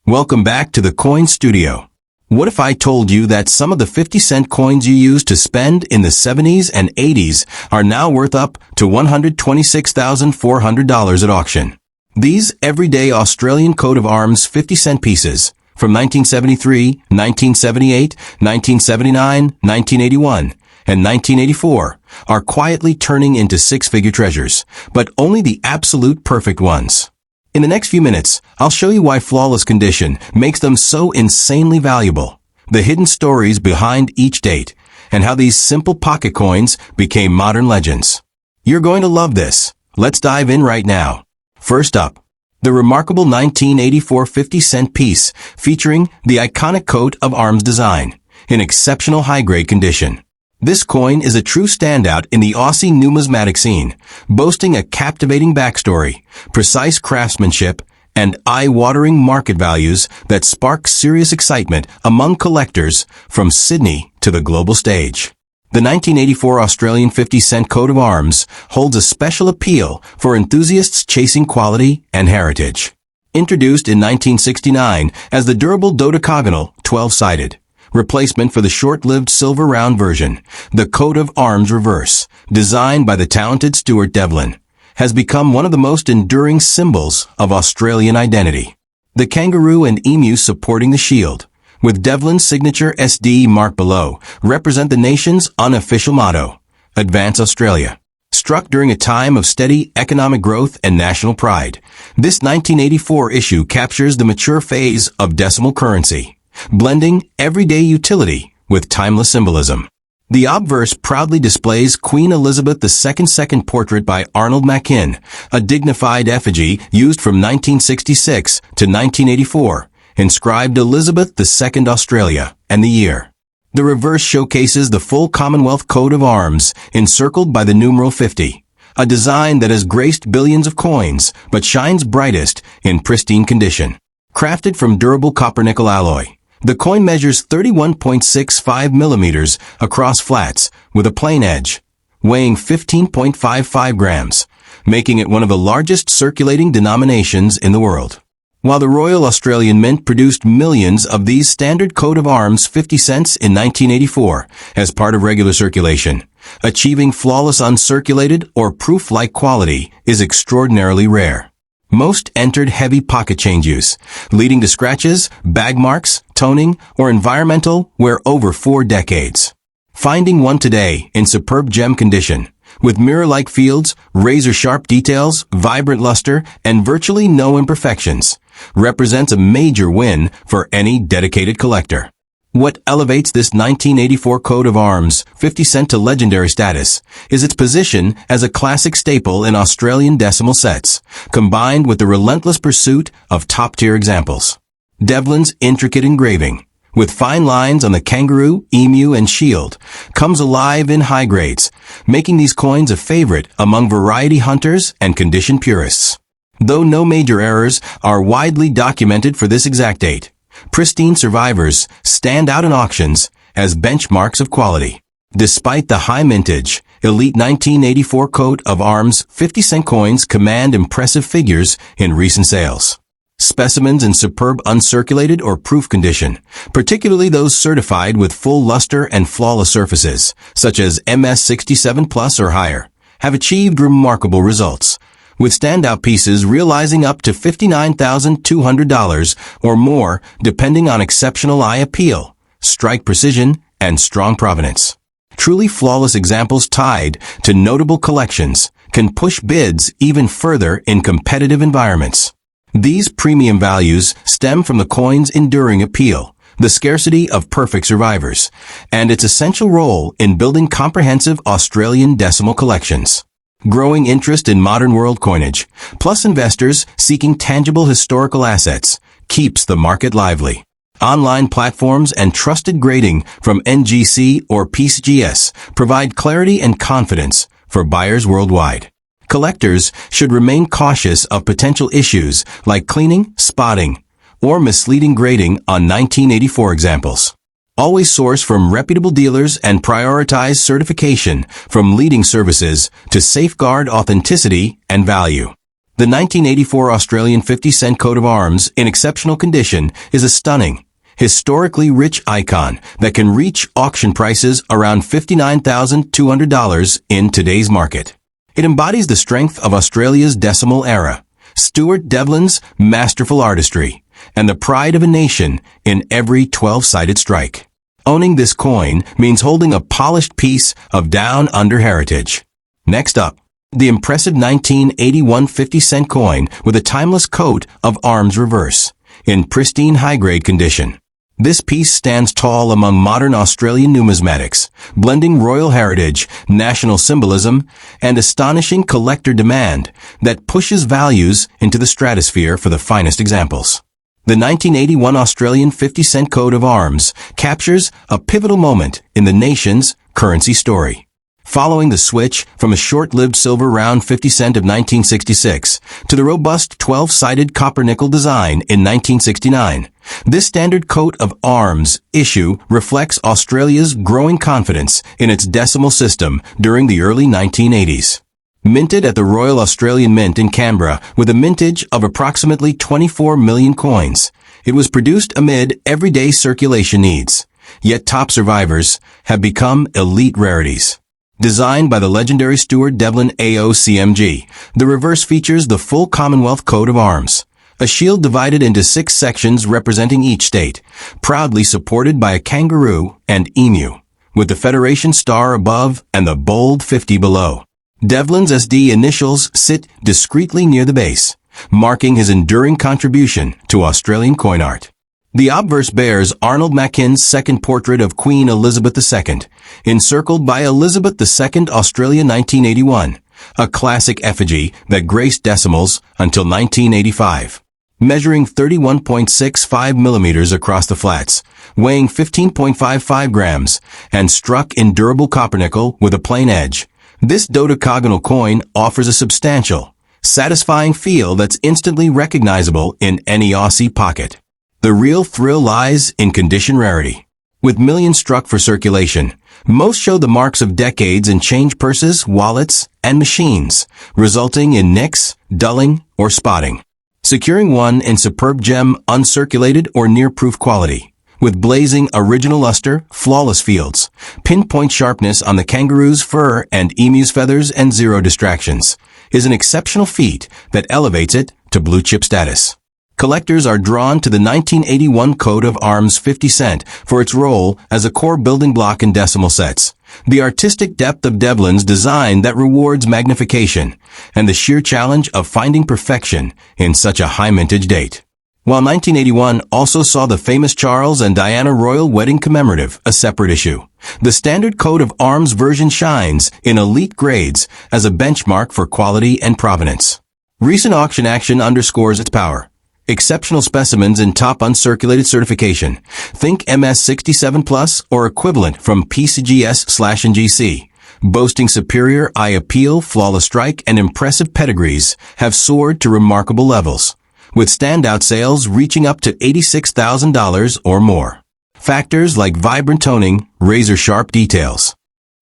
Welcome back to the Coin Studio. What if I told you that some of the 50-cent coins you used to spend in the 70s and 80s are now worth up to $126,400 at auction? These everyday Australian coat of arms 50-cent pieces from 1973, 1978, 1979, 1981, and 1984 are quietly turning into six-figure treasures, but only the absolute perfect ones. In the next few minutes, I'll show you why flawless condition makes them so insanely valuable, the hidden stories behind each date, and how these simple pocket coins became modern legends. You're going to love this. Let's dive in right now. First up, the remarkable 1984 50-cent piece featuring the iconic coat of arms design in exceptional high-grade condition. This coin is a true standout in the Aussie numismatic scene, boasting a captivating backstory, precise craftsmanship, and eye-watering market values that spark serious excitement among collectors from Sydney to the global stage. The 1984 Australian 50-cent coat of arms holds a special appeal for enthusiasts chasing quality and heritage. Introduced in 1969 as the durable Dodecagonal 12-sided replacement for the short-lived silver round version, the coat of arms reverse, designed by the talented Stuart Devlin, has become one of the most enduring symbols of Australian identity. The kangaroo and emu supporting the shield, with Devlin's signature SD mark below, represent the nation's unofficial motto, Advance Australia. Struck during a time of steady economic growth and national pride, this 1984 issue captures the mature phase of decimal currency, blending everyday utility with timeless symbolism. The obverse proudly displays Queen Elizabeth II's second portrait by Arnold Machin, a dignified effigy used from 1966 to 1984, inscribed Elizabeth II Australia and the year. The reverse showcases the full Commonwealth Coat of Arms, encircled by the numeral 50, a design that has graced billions of coins, but shines brightest in pristine condition. Crafted from durable copper-nickel alloy, the coin measures 31.65 millimeters across flats with a plain edge, weighing 15.55 grams, making it one of the largest circulating denominations in the world. While the Royal Australian Mint produced millions of these standard coat of arms 50 cents in 1984 as part of regular circulation, achieving flawless uncirculated or proof-like quality is extraordinarily rare. Most entered heavy pocket change use, leading to scratches, bag marks, toning, or environmental wear over 4 decades. Finding one today in superb gem condition, with mirror-like fields, razor-sharp details, vibrant luster, and virtually no imperfections, represents a major win for any dedicated collector. What elevates this 1984 coat of arms 50 cent to legendary status is its position as a classic staple in Australian decimal sets, combined with the relentless pursuit of top-tier examples. Devlin's intricate engraving, with fine lines on the kangaroo, emu, and shield, comes alive in high grades, making these coins a favorite among variety hunters and condition purists. Though no major errors are widely documented for this exact date, pristine survivors stand out in auctions as benchmarks of quality. Despite the high mintage, elite 1984 coat of arms 50-cent coins command impressive figures in recent sales. Specimens in superb uncirculated or proof condition, particularly those certified with full luster and flawless surfaces, such as MS67 Plus or higher, have achieved remarkable results, with standout pieces realizing up to $59,200 or more depending on exceptional eye appeal, strike precision, and strong provenance. Truly flawless examples tied to notable collections can push bids even further in competitive environments. These premium values stem from the coin's enduring appeal, the scarcity of perfect survivors, and its essential role in building comprehensive Australian decimal collections. Growing interest in modern world coinage, plus investors seeking tangible historical assets, keeps the market lively. Online platforms and trusted grading from NGC or PCGS provide clarity and confidence for buyers worldwide. Collectors should remain cautious of potential issues like cleaning, spotting, or misleading grading on 1984 examples. Always source from reputable dealers and prioritize certification from leading services to safeguard authenticity and value. The 1984 Australian 50-cent coat of arms in exceptional condition is a stunning, historically rich icon that can reach auction prices around $59,200 in today's market. It embodies the strength of Australia's decimal era, Stuart Devlin's masterful artistry, and the pride of a nation in every 12-sided strike. Owning this coin means holding a polished piece of down-under heritage. Next up, the impressive 1981 50-cent coin with a timeless coat of arms reverse, in pristine high-grade condition. This piece stands tall among modern Australian numismatics, blending royal heritage, national symbolism, and astonishing collector demand that pushes values into the stratosphere for the finest examples. The 1981 Australian 50-cent coat of arms captures a pivotal moment in the nation's currency story. Following the switch from a short-lived silver round 50 cent of 1966 to the robust 12-sided copper-nickel design in 1969, this standard coat of arms issue reflects Australia's growing confidence in its decimal system during the early 1980s. Minted at the Royal Australian Mint in Canberra with a mintage of approximately 24 million coins, it was produced amid everyday circulation needs. Yet top survivors have become elite rarities. Designed by the legendary Stuart Devlin AOCMG, the reverse features the full Commonwealth Coat of Arms, a shield divided into 6 sections representing each state, proudly supported by a kangaroo and emu, with the Federation star above and the bold 50 below. Devlin's SD initials sit discreetly near the base, marking his enduring contribution to Australian coin art. The obverse bears Arnold Mackin's second portrait of Queen Elizabeth II, encircled by Elizabeth II Australia 1981, a classic effigy that graced decimals until 1985. Measuring 31.65 millimeters across the flats, weighing 15.55 grams, and struck in durable copper-nickel with a plain edge, this Dodecagonal coin offers a substantial, satisfying feel that's instantly recognizable in any Aussie pocket. The real thrill lies in condition rarity. With millions struck for circulation, most show the marks of decades in change purses, wallets, and machines, resulting in nicks, dulling, or spotting. Securing one in superb gem, uncirculated, or near-proof quality, with blazing original luster, flawless fields, pinpoint sharpness on the kangaroo's fur and emu's feathers, and zero distractions, is an exceptional feat that elevates it to blue-chip status. Collectors are drawn to the 1981 coat of arms 50 cent for its role as a core building block in decimal sets, the artistic depth of Devlin's design that rewards magnification, and the sheer challenge of finding perfection in such a high mintage date. While 1981 also saw the famous Charles and Diana royal wedding commemorative, a separate issue, the standard coat of arms version shines in elite grades as a benchmark for quality and provenance. Recent auction action underscores its power. Exceptional specimens in top uncirculated certification. Think MS67 Plus or equivalent from PCGS/NGC. Boasting superior eye appeal, flawless strike, and impressive pedigrees have soared to remarkable levels, with standout sales reaching up to $86,000 or more. Factors like vibrant toning, razor-sharp details,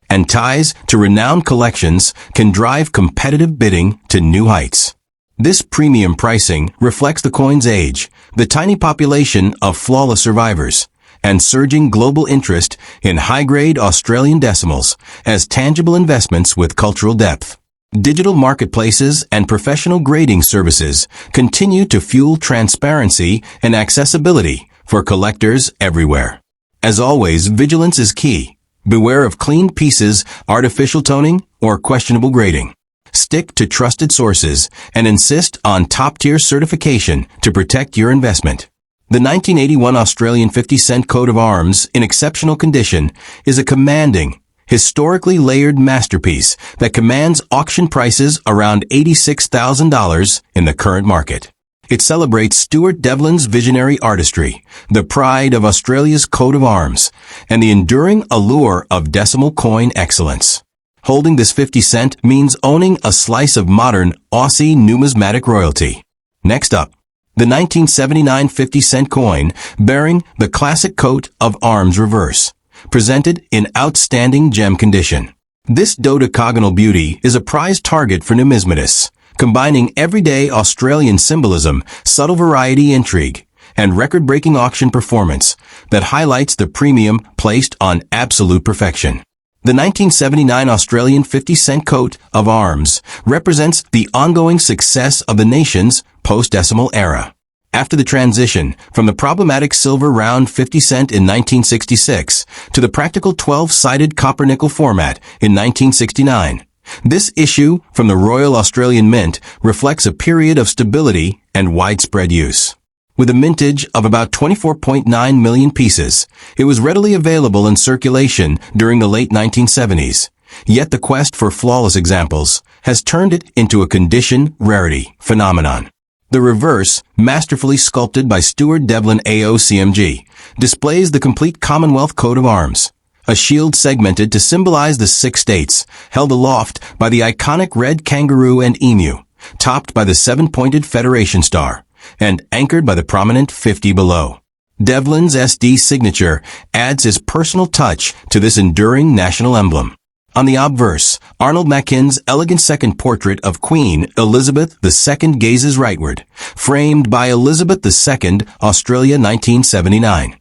and ties to renowned collections can drive competitive bidding to new heights. This premium pricing reflects the coin's age, the tiny population of flawless survivors, and surging global interest in high-grade Australian decimals as tangible investments with cultural depth. Digital marketplaces and professional grading services continue to fuel transparency and accessibility for collectors everywhere. As always, vigilance is key. Beware of cleaned pieces, artificial toning, or questionable grading. Stick to trusted sources and insist on top-tier certification to protect your investment. The 1981 Australian 50-cent coat of arms in exceptional condition is a commanding, historically layered masterpiece that commands auction prices around $86,000 in the current market. It celebrates Stuart Devlin's visionary artistry, the pride of Australia's coat of arms, and the enduring allure of decimal coin excellence. Holding this 50 cent means owning a slice of modern Aussie numismatic royalty. Next up, the 1979 50-cent coin bearing the classic coat of arms reverse, presented in outstanding gem condition. This dodecagonal beauty is a prized target for numismatists, combining everyday Australian symbolism, subtle variety intrigue, and record-breaking auction performance that highlights the premium placed on absolute perfection. The 1979 Australian 50-cent coat of arms represents the ongoing success of the nation's post-decimal era. After the transition from the problematic silver round 50 cent in 1966 to the practical 12-sided copper-nickel format in 1969, this issue from the Royal Australian Mint reflects a period of stability and widespread use. With a mintage of about 24.9 million pieces, it was readily available in circulation during the late 1970s. Yet the quest for flawless examples has turned it into a condition rarity phenomenon. The reverse, masterfully sculpted by Stuart Devlin AOCMG, displays the complete Commonwealth Coat of Arms, a shield segmented to symbolize the 6 states, held aloft by the iconic red kangaroo and emu, topped by the 7-pointed Federation Star, and anchored by the prominent 50 below. Devlin's SD signature adds his personal touch to this enduring national emblem. On the obverse, Arnold Mackin's elegant second portrait of Queen Elizabeth II gazes rightward, framed by Elizabeth II, Australia 1979.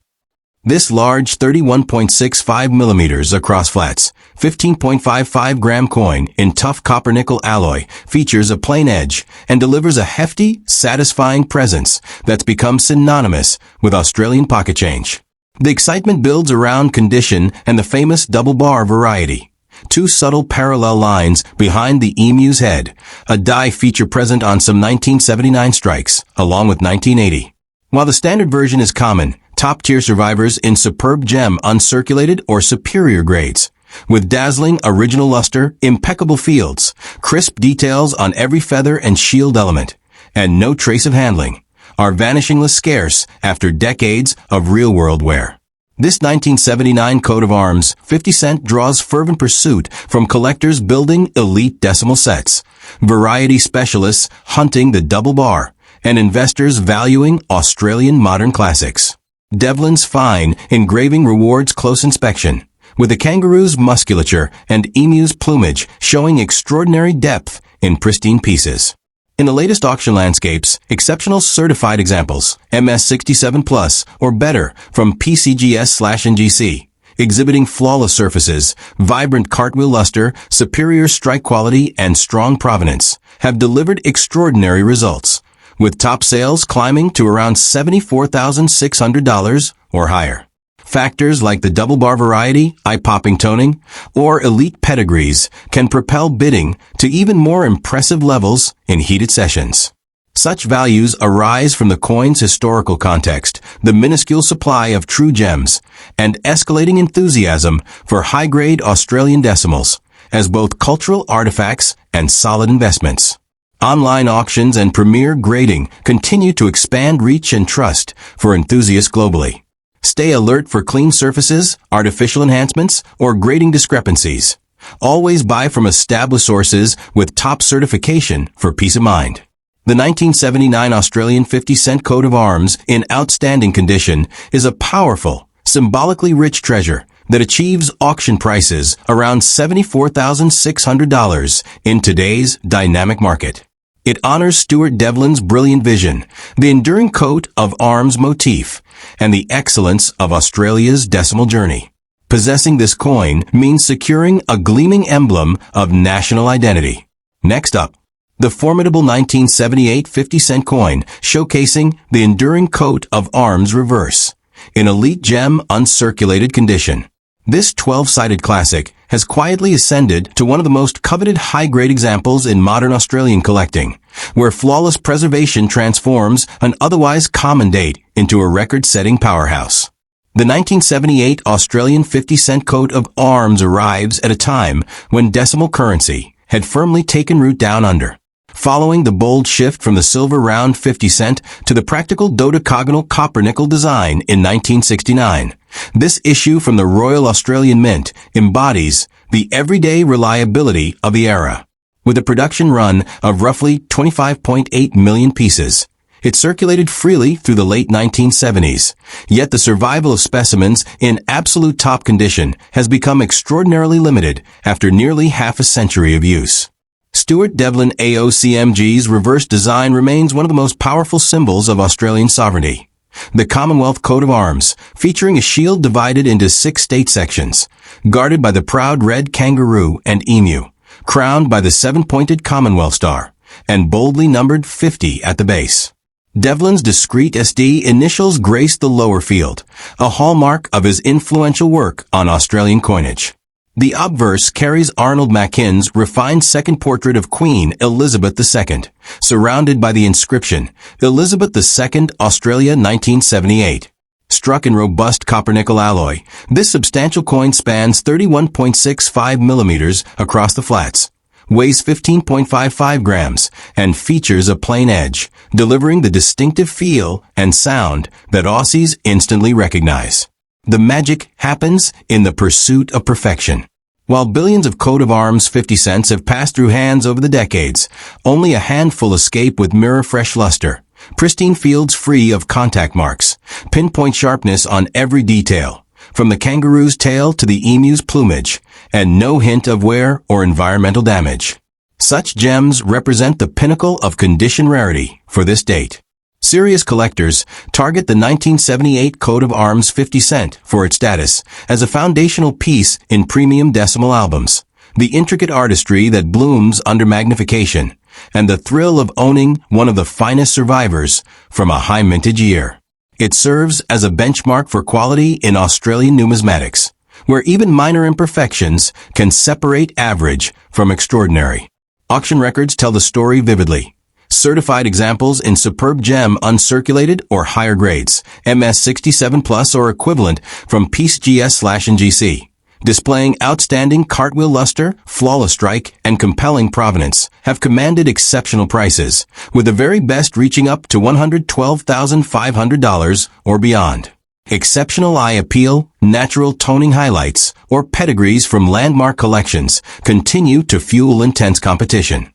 This large 31.65 millimeters across flats, 15.55 gram coin in tough copper nickel alloy features a plain edge and delivers a hefty, satisfying presence that's become synonymous with Australian pocket change. The excitement builds around condition and the famous double bar variety. 2 subtle parallel lines behind the emu's head, a die feature present on some 1979 strikes, along with 1980. While the standard version is common, top-tier survivors in superb gem uncirculated or superior grades, with dazzling original luster, impeccable fields, crisp details on every feather and shield element, and no trace of handling, are vanishingly scarce after decades of real-world wear. This 1979 coat of arms 50 cent draws fervent pursuit from collectors building elite decimal sets, variety specialists hunting the double bar, and investors valuing Australian modern classics. Devlin's fine engraving rewards close inspection, with the kangaroo's musculature and emu's plumage showing extraordinary depth in pristine pieces. In the latest auction landscapes, exceptional certified examples, MS67 Plus or better from PCGS/NGC, exhibiting flawless surfaces, vibrant cartwheel luster, superior strike quality, and strong provenance, have delivered extraordinary results, with top sales climbing to around $74,600 or higher. Factors like the double bar variety, eye-popping toning, or elite pedigrees can propel bidding to even more impressive levels in heated sessions. Such values arise from the coin's historical context, the minuscule supply of true gems, and escalating enthusiasm for high-grade Australian decimals as both cultural artifacts and solid investments. Online auctions and premier grading continue to expand reach and trust for enthusiasts globally. Stay alert for clean surfaces, artificial enhancements, or grading discrepancies. Always buy from established sources with top certification for peace of mind. The 1979 Australian 50-cent coat of arms in outstanding condition is a powerful, symbolically rich treasure that achieves auction prices around $74,600 in today's dynamic market. It honors Stuart Devlin's brilliant vision, the enduring coat of arms motif, and the excellence of Australia's decimal journey. Possessing this coin means securing a gleaming emblem of national identity. Next up, the formidable 1978 50-cent coin showcasing the enduring coat of arms reverse, in elite gem uncirculated condition. This 12-sided classic has quietly ascended to one of the most coveted high-grade examples in modern Australian collecting, where flawless preservation transforms an otherwise common date into a record-setting powerhouse. The 1978 Australian 50-cent coat of arms arrives at a time when decimal currency had firmly taken root down under. Following the bold shift from the silver round 50 cent to the practical Dodecagonal copper-nickel design in 1969, this issue from the Royal Australian Mint embodies the everyday reliability of the era. With a production run of roughly 25.8 million pieces, it circulated freely through the late 1970s, yet the survival of specimens in absolute top condition has become extraordinarily limited after nearly half a century of use. Stuart Devlin AOCMG's reverse design remains one of the most powerful symbols of Australian sovereignty. The Commonwealth Coat of Arms, featuring a shield divided into 6 state sections, guarded by the proud red kangaroo and emu, crowned by the 7-pointed Commonwealth star, and boldly numbered 50 at the base. Devlin's discreet SD initials grace the lower field, a hallmark of his influential work on Australian coinage. The obverse carries Arnold Mackin's refined second portrait of Queen Elizabeth II, surrounded by the inscription, Elizabeth II, Australia 1978. Struck in robust copper-nickel alloy, this substantial coin spans 31.65 millimeters across the flats, weighs 15.55 grams, and features a plain edge, delivering the distinctive feel and sound that Aussies instantly recognize. The magic happens in the pursuit of perfection. While billions of coat of arms 50 cents have passed through hands over the decades, only a handful escape with mirror-fresh luster, pristine fields free of contact marks, pinpoint sharpness on every detail, from the kangaroo's tail to the emu's plumage, and no hint of wear or environmental damage. Such gems represent the pinnacle of condition rarity for this date. Serious collectors target the 1978 Coat of Arms 50 cent for its status as a foundational piece in premium decimal albums, the intricate artistry that blooms under magnification, and the thrill of owning one of the finest survivors from a high mintage year. It serves as a benchmark for quality in Australian numismatics, where even minor imperfections can separate average from extraordinary. Auction records tell the story vividly. Certified examples in superb gem uncirculated or higher grades, MS 67 plus or equivalent from Piece GS/NGC, displaying outstanding cartwheel luster, flawless strike, and compelling provenance, have commanded exceptional prices, with the very best reaching up to $112,500 or beyond. Exceptional eye appeal, natural toning highlights, or pedigrees from landmark collections continue to fuel intense competition.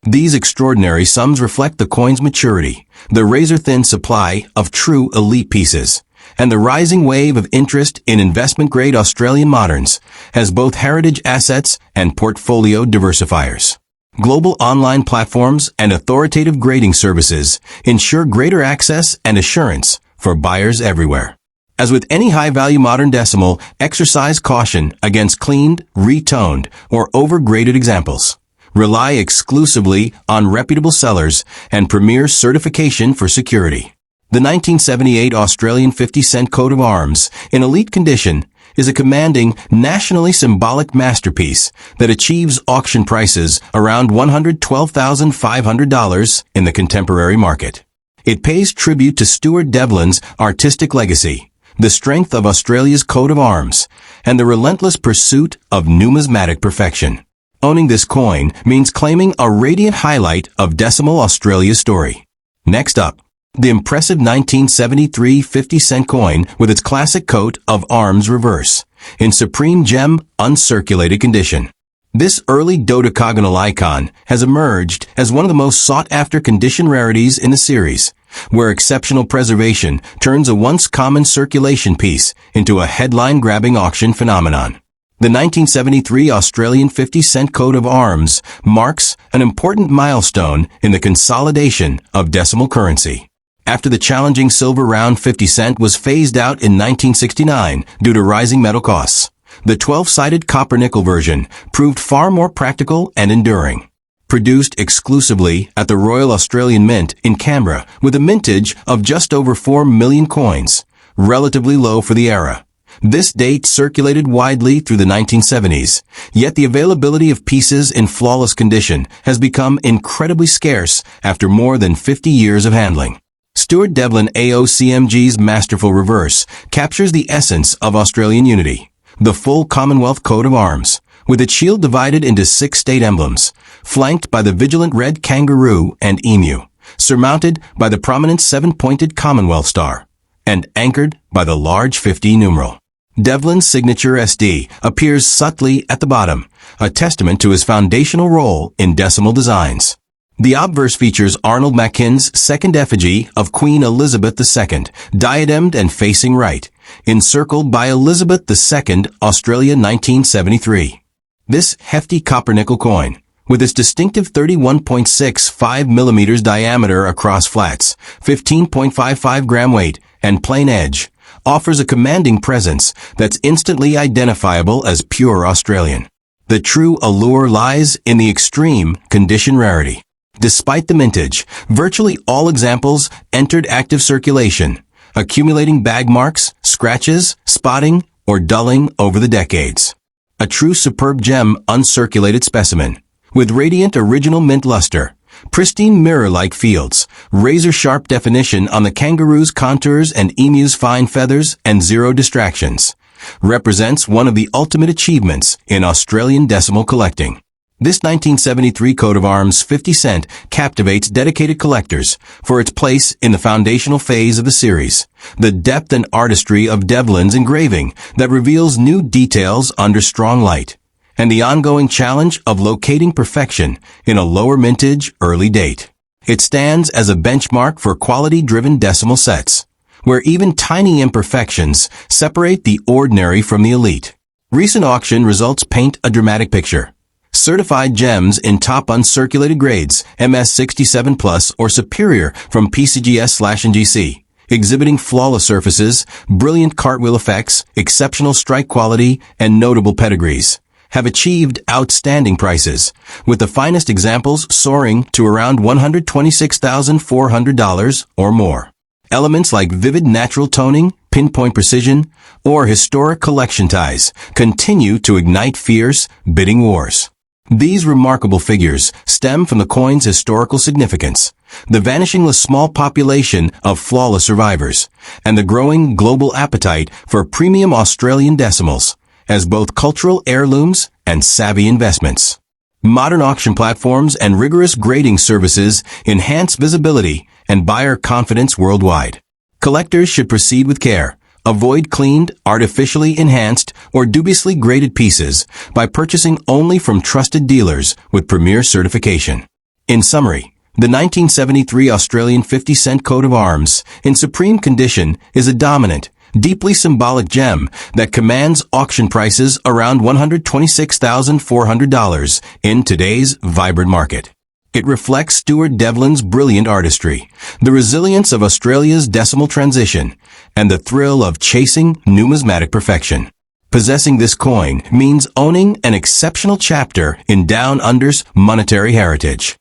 These extraordinary sums reflect the coin's maturity, the razor-thin supply of true elite pieces, and the rising wave of interest in investment-grade Australian moderns as both heritage assets and portfolio diversifiers. Global online platforms and authoritative grading services ensure greater access and assurance for buyers everywhere. As with any high-value modern decimal, exercise caution against cleaned, retoned, or over-graded examples. Rely exclusively on reputable sellers and premier certification for security. The 1978 Australian 50 cent Coat of Arms, in elite condition, is a commanding, nationally symbolic masterpiece that achieves auction prices around $112,500 in the contemporary market. It pays tribute to Stuart Devlin's artistic legacy, the strength of Australia's coat of arms, and the relentless pursuit of numismatic perfection. Owning this coin means claiming a radiant highlight of decimal Australia's story. Next up, the impressive 1973 50 cent coin with its classic coat of arms reverse, in supreme gem uncirculated condition. This early Dodecagonal icon has emerged as one of the most sought-after condition rarities in the series, where exceptional preservation turns a once common circulation piece into a headline-grabbing auction phenomenon. The 1973 Australian 50 cent Coat of Arms marks an important milestone in the consolidation of decimal currency. After the challenging silver round 50 cent was phased out in 1969 due to rising metal costs, the 12-sided copper-nickel version proved far more practical and enduring. Produced exclusively at the Royal Australian Mint in Canberra with a mintage of just over 4 million coins, relatively low for the era. This date circulated widely through the 1970s, yet the availability of pieces in flawless condition has become incredibly scarce after more than 50 years of handling. Stuart Devlin AOCMG's masterful reverse captures the essence of Australian unity, the full Commonwealth Coat of Arms, with its shield divided into 6 state emblems, flanked by the vigilant red kangaroo and emu, surmounted by the prominent 7-pointed Commonwealth star, and anchored by the large 50 numeral. Devlin's signature SD appears subtly at the bottom, a testament to his foundational role in decimal designs. The obverse features Arnold Mackin's second effigy of Queen Elizabeth II, diademed and facing right, encircled by Elizabeth II, Australia 1973. This hefty copper-nickel coin, with its distinctive 31.65 millimeters diameter across flats, 15.55 gram weight, and plain edge, offers a commanding presence that's instantly identifiable as pure Australian. The true allure lies in the extreme condition rarity. Despite the mintage, virtually all examples entered active circulation, accumulating bag marks, scratches, spotting, or dulling over the decades. A true superb gem uncirculated specimen, with radiant original mint luster, pristine mirror-like fields, razor-sharp definition on the kangaroo's contours and emu's fine feathers, and zero distractions, represents one of the ultimate achievements in Australian decimal collecting. This 1973 coat of arms 50 cent captivates dedicated collectors for its place in the foundational phase of the series, the depth and artistry of Devlin's engraving that reveals new details under strong light, and the ongoing challenge of locating perfection in a lower mintage early date. It stands as a benchmark for quality-driven decimal sets, where even tiny imperfections separate the ordinary from the elite. Recent auction results paint a dramatic picture. Certified gems in top uncirculated grades, MS67 Plus or superior from PCGS/NGC, exhibiting flawless surfaces, brilliant cartwheel effects, exceptional strike quality, and notable pedigrees, have achieved outstanding prices, with the finest examples soaring to around $126,400 or more. Elements like vivid natural toning, pinpoint precision, or historic collection ties continue to ignite fierce bidding wars. These remarkable figures stem from the coin's historical significance, the vanishingly small population of flawless survivors, and the growing global appetite for premium Australian decimals as both cultural heirlooms and savvy investments. Modern auction platforms and rigorous grading services enhance visibility and buyer confidence worldwide. Collectors should proceed with care. Avoid cleaned, artificially enhanced, or dubiously graded pieces by purchasing only from trusted dealers with premier certification. In summary, the 1973 Australian 50 cent coat of arms in supreme condition is a dominant, deeply symbolic gem that commands auction prices around $126,400 in today's vibrant market. It reflects Stuart Devlin's brilliant artistry, the resilience of Australia's decimal transition, and the thrill of chasing numismatic perfection. Possessing this coin means owning an exceptional chapter in Down Under's monetary heritage.